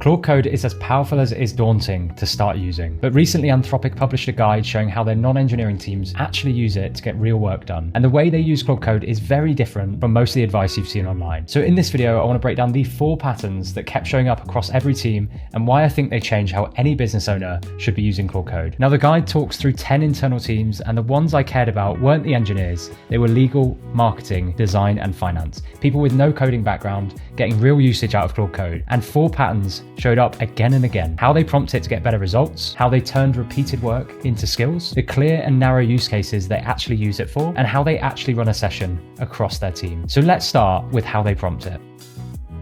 Claude Code is as powerful as it is daunting to start using. But recently Anthropic published a guide showing how their non-engineering teams actually use it to get real work done. And the way they use Claude Code is very different from most of the advice you've seen online. So in this video, I want to break down the 4 patterns that kept showing up across every team and why I think they change how any business owner should be using Claude Code. Now the guide talks through 10 internal teams, and the ones I cared about weren't the engineers. They were legal, marketing, design, and finance. People with no coding background getting real usage out of Claude Code. And 4 patterns showed up again and again. How they prompt it to get better results, how they turned repeated work into skills, the clear and narrow use cases they actually use it for, and how they actually run a session across their team. So let's start with how they prompt it.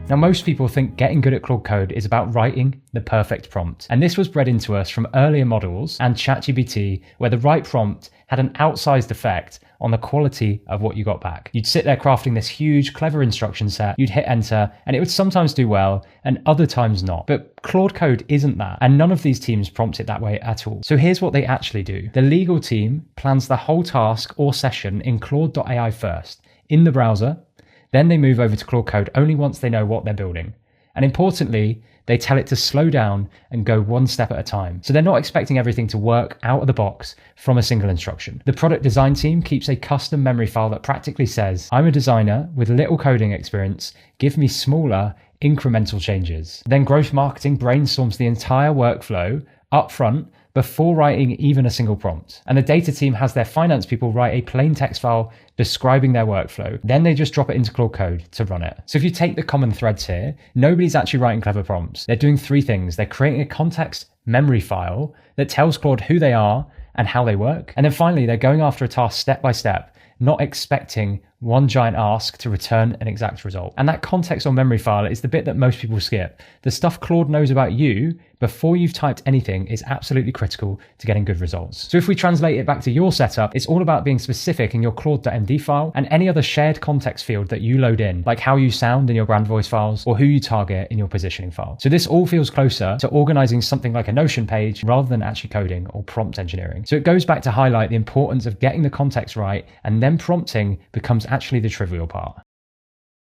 Now, most people think getting good at Claude Code is about writing the perfect prompt. And this was bred into us from earlier models and ChatGPT, where the right prompt had an outsized effect on the quality of what you got back. You'd sit there crafting this huge, clever instruction set, you'd hit enter, and it would sometimes do well, and other times not. But Claude Code isn't that, and none of these teams prompt it that way at all. So here's what they actually do. The legal team plans the whole task or session in Claude.ai first, in the browser. Then they move over to Claude Code only once they know what they're building. And importantly, they tell it to slow down and go one step at a time. So they're not expecting everything to work out of the box from a single instruction. The product design team keeps a custom memory file that practically says, I'm a designer with little coding experience, give me smaller, incremental changes. Then growth marketing brainstorms the entire workflow up front before writing even a single prompt. And the data team has their finance people write a plain text file describing their workflow. Then they just drop it into Claude Code to run it. So if you take the common threads here, nobody's actually writing clever prompts. They're doing 3 things. They're creating a context memory file that tells Claude who they are and how they work. And then finally, they're going after a task step by step, not expecting one giant ask to return an exact result. And that context or memory file is the bit that most people skip. The stuff Claude knows about you before you've typed anything is absolutely critical to getting good results. So if we translate it back to your setup, it's all about being specific in your Claude.md file and any other shared context field that you load in, like how you sound in your brand voice files or who you target in your positioning file. So this all feels closer to organizing something like a Notion page rather than actually coding or prompt engineering. So it goes back to highlight the importance of getting the context right, and then prompting becomes actually the trivial part.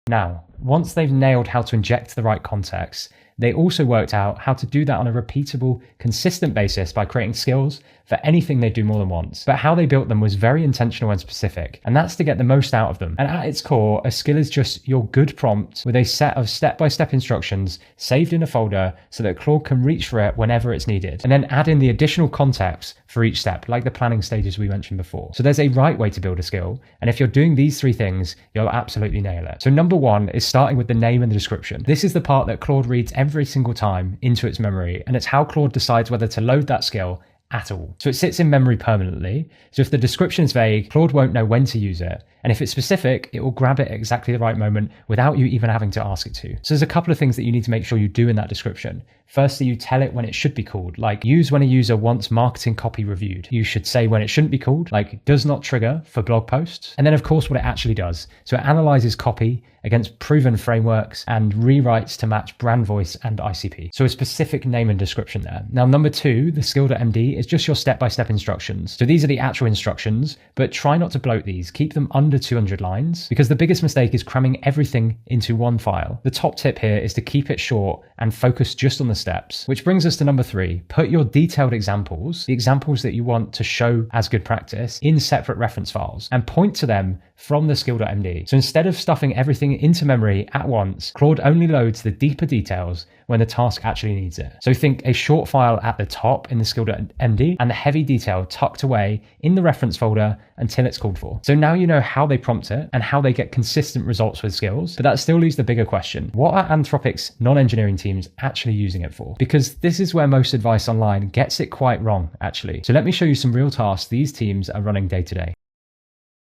Now, once they've nailed how to inject the right context, they also worked out how to do that on a repeatable, consistent basis by creating skills for anything they do more than once. But how they built them was very intentional and specific, and that's to get the most out of them. And at its core, a skill is just your good prompt with a set of step-by-step instructions saved in a folder so that Claude can reach for it whenever it's needed, and then add in the additional context for each step, like the planning stages we mentioned before. So there's a right way to build a skill, and if you're doing these 3 things, you'll absolutely nail it. So number 1 is starting with the name and the description. This is the part that Claude reads every single time into its memory, and it's how Claude decides whether to load that skill at all. So it sits in memory permanently. So if the description is vague, Claude won't know when to use it. And if it's specific, it will grab it at exactly the right moment without you even having to ask it to. So there's a couple of things that you need to make sure you do in that description. Firstly, you tell it when it should be called, like use when a user wants marketing copy reviewed. You should say when it shouldn't be called, like does not trigger for blog posts. And then of course what it actually does. So it analyzes copy against proven frameworks and rewrites to match brand voice and ICP. So a specific name and description there. Now, number 2, the skill.md is just your step-by-step instructions. So these are the actual instructions, but try not to bloat these. Keep them under 200 lines, because the biggest mistake is cramming everything into one file. The top tip here is to keep it short and focus just on the steps, which brings us to number 3. Put your detailed examples, the examples that you want to show as good practice, in separate reference files and point to them from the skill.md. So instead of stuffing everything into memory at once, Claude only loads the deeper details when the task actually needs it. So think a short file at the top in the skill.md and the heavy detail tucked away in the reference folder until it's called for. So now you know how they prompt it and how they get consistent results with skills, but that still leaves the bigger question. What are Anthropic's non-engineering teams actually using it for? Because this is where most advice online gets it quite wrong, actually. So let me show you some real tasks these teams are running day to day.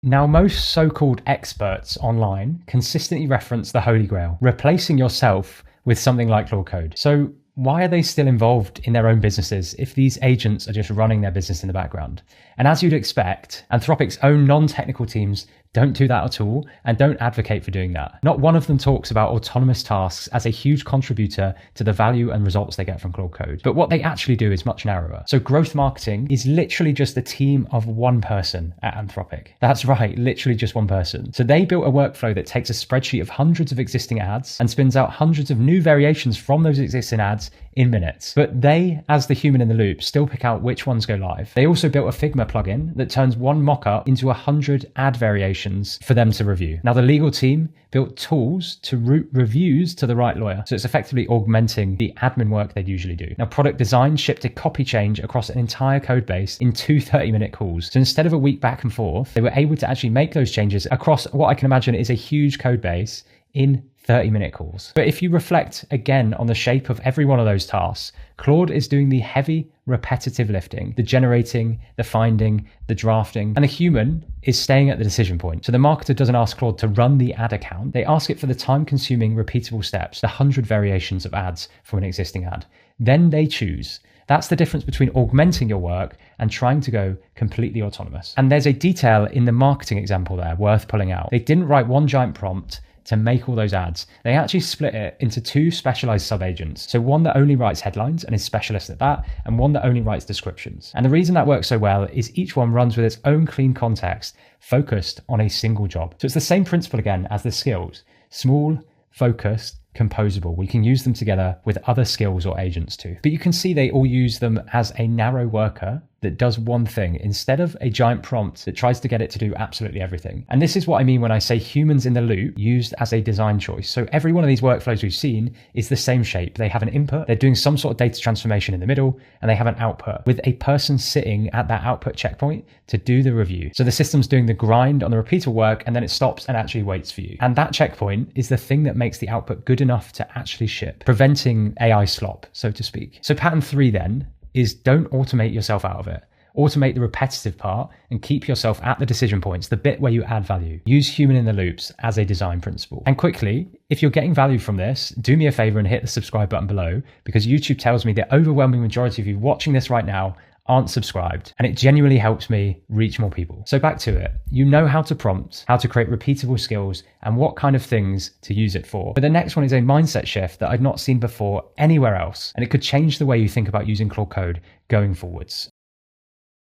Now, most so-called experts online consistently reference the Holy Grail, replacing yourself with something like Claude Code. So why are they still involved in their own businesses if these agents are just running their business in the background? And as you'd expect, Anthropic's own non-technical teams don't do that at all and don't advocate for doing that. Not one of them talks about autonomous tasks as a huge contributor to the value and results they get from Claude Code. But what they actually do is much narrower. So growth marketing is literally just a team of one person at Anthropic. That's right, literally just one person. So they built a workflow that takes a spreadsheet of hundreds of existing ads and spins out hundreds of new variations from those existing ads ads in minutes. But they, as the human in the loop, still pick out which ones go live. They also built a Figma plugin that turns one mock-up into 100 ad variations for them to review. Now, the legal team built tools to route reviews to the right lawyer. So it's effectively augmenting the admin work they'd usually do. Now, product design shipped a copy change across an entire code base in 2 30-minute calls. So instead of a week back and forth, they were able to actually make those changes across what I can imagine is a huge code base in 30-minute calls. But if you reflect again on the shape of every one of those tasks, Claude is doing the heavy, repetitive lifting, the generating, the finding, the drafting, and the human is staying at the decision point. So the marketer doesn't ask Claude to run the ad account. They ask it for the time-consuming, repeatable steps, the 100 variations of ads from an existing ad. Then they choose. That's the difference between augmenting your work and trying to go completely autonomous. And there's a detail in the marketing example there worth pulling out. They didn't write one giant prompt to make all those ads. They actually split it into 2 specialized sub-agents. So one that only writes headlines and is specialist at that, and one that only writes descriptions. And the reason that works so well is each one runs with its own clean context, focused on a single job. So it's the same principle again as the skills. Small, focused, composable. We can use them together with other skills or agents too. But you can see they all use them as a narrow worker that does one thing instead of a giant prompt that tries to get it to do absolutely everything. And this is what I mean when I say humans in the loop used as a design choice. So every one of these workflows we've seen is the same shape. They have an input, they're doing some sort of data transformation in the middle, and they have an output with a person sitting at that output checkpoint to do the review. So the system's doing the grind on the repeatable work, and then it stops and actually waits for you. And that checkpoint is the thing that makes the output good enough to actually ship, preventing AI slop, so to speak. So pattern 3 then is don't automate yourself out of it. Automate the repetitive part and keep yourself at the decision points, the bit where you add value. Use human in the loops as a design principle. And quickly, if you're getting value from this, do me a favor and hit the subscribe button below, because YouTube tells me the overwhelming majority of you watching this right now aren't subscribed, and it genuinely helps me reach more people. So back to it. You know how to prompt, how to create repeatable skills, and what kind of things to use it for. But the next one is a mindset shift that I've not seen before anywhere else, and it could change the way you think about using Claude Code going forwards.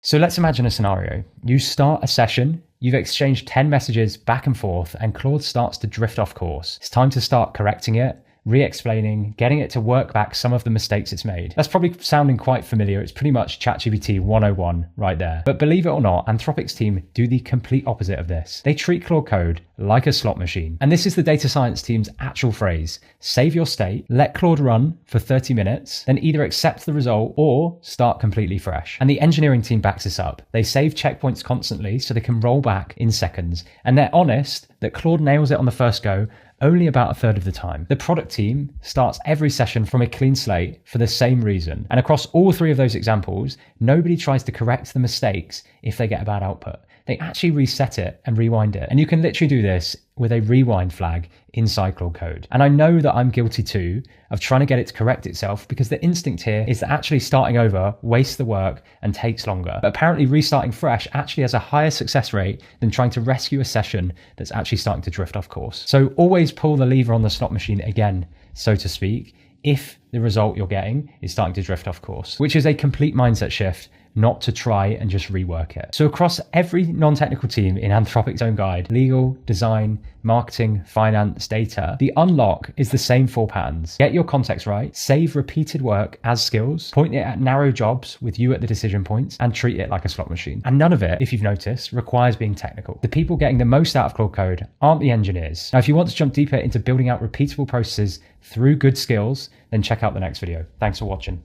So let's imagine a scenario. You start a session, you've exchanged 10 messages back and forth, and Claude starts to drift off course. It's time to start correcting it, re-explaining, getting it to work back some of the mistakes it's made. That's probably sounding quite familiar. It's pretty much ChatGPT 101 right there. But believe it or not, Anthropic's team do the complete opposite of this. They treat Claude Code like a slot machine. And this is the data science team's actual phrase. Save your state, let Claude run for 30 minutes, then either accept the result or start completely fresh. And the engineering team backs this up. They save checkpoints constantly so they can roll back in seconds. And they're honest that Claude nails it on the first go only about a third of the time. The product team starts every session from a clean slate for the same reason. And across all 3 of those examples, nobody tries to correct the mistakes if they get a bad output. They actually reset it and rewind it. And you can literally do this with a rewind flag inside Claude Code. And I know that I'm guilty too of trying to get it to correct itself, because the instinct here is that actually starting over wastes the work and takes longer. But apparently restarting fresh actually has a higher success rate than trying to rescue a session that's actually starting to drift off course. So always pull the lever on the slot machine again, so to speak, if the result you're getting is starting to drift off course, which is a complete mindset shift, not to try and just rework it. So across every non-technical team in Anthropic's own guide, legal, design, marketing, finance, data, the unlock is the same 4 patterns. Get your context right, save repeated work as skills, point it at narrow jobs with you at the decision points, and treat it like a slot machine. And none of it, if you've noticed, requires being technical. The people getting the most out of Claude Code aren't the engineers. Now, if you want to jump deeper into building out repeatable processes through good skills, then check out the next video. Thanks for watching.